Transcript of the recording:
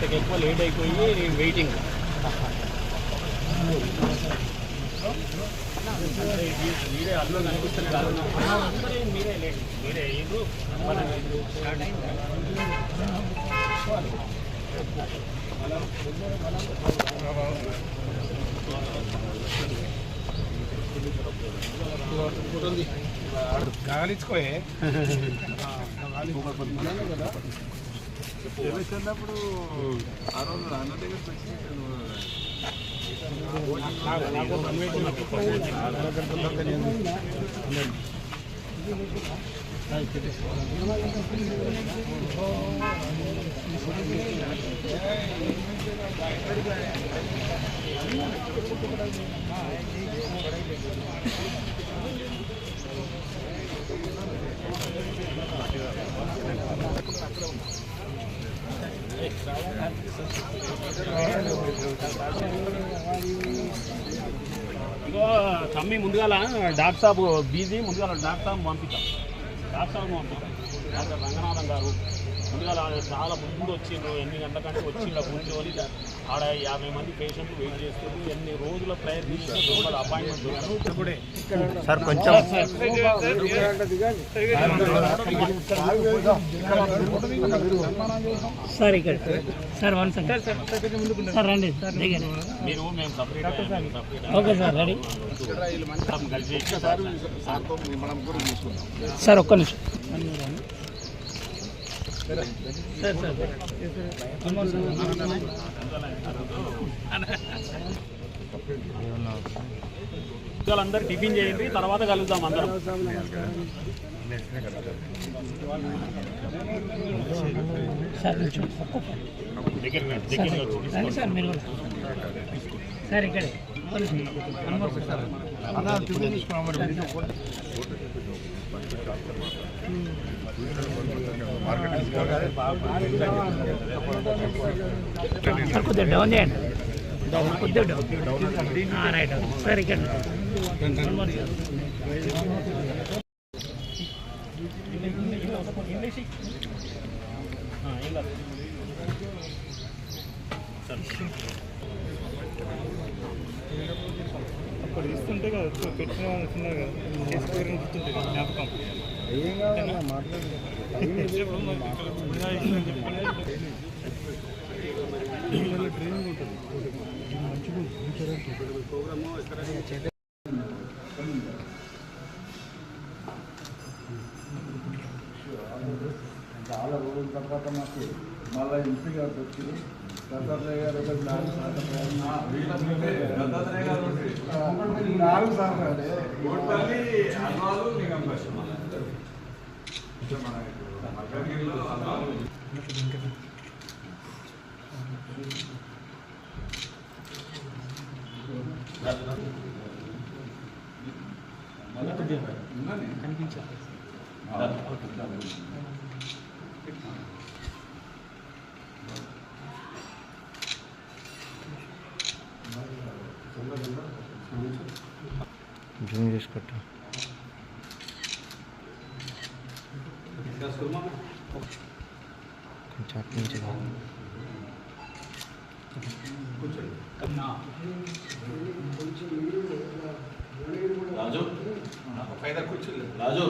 గంటకి ఎక్కువ లేట్ అయిపోయి వెయిటింగ్. మీరే అల్లు కనిపిస్తుంది కాదు, మీరే లేట్, మీరే అయ్యారు. గాలిచ్చుకోయే చిన్నప్పుడు ఆ రోజు అన్న దగ్గర ఇగో తమ్మి ముందుగాల డాక్టర్ సాబ్ బీజీ, ముందుగాల డాక్టర్ సాబ్ పంపిస్తాం, డాక్టర్ రంగనాథం గారు ముందుగాల చాలా ముందు వచ్చిండ్రు. 8 గంటల కంటే వచ్చి ఇలా కూర్చొని ఆడ 50 మంది పేషెంట్లు వెయిట్ చేస్తారు. ఎన్ని రోజుల ప్రేయర్ చేసిన అపాయింట్మెంట్ సార్ కొంచెం సార్ ఇక్కడ సార్ వన్ సెకండ్ సార్ రండి సార్ మీరు మేము సపరేట్ ఓకే సార్ రెడీ కలిసి సార్ ఒక్క నిమిషం సార్ సార్ అందరూ టిఫిన్ చేయండి, తర్వాత కలుద్దాం అందరం. సార్ సార్ మీరు సార్ ఇక్కడ కొద్దిగా డౌన్ చేయండి, కొద్దిగా డౌన్ రైట్ సార్ ఇక్కడ అప్పుడు ఇస్తుంటే కదా పెట్టిన అనుకున్నారు కదా, ఇస్తుంటే కదా జ్ఞాపకం ఏం కావాలన్నా మాట్లాడలేదు. ట్రైనింగ్ ఉంటుంది మంచిగా చాలా రోజుల తర్వాత మాకు మళ్ళీ ఇంటికి వచ్చి దత్తాత్రేయ గారు 4 సార్లు కనిపించాలి. జూమ్ చేసుకుంటా కొంచెం అటు నుంచి రాజు రాజు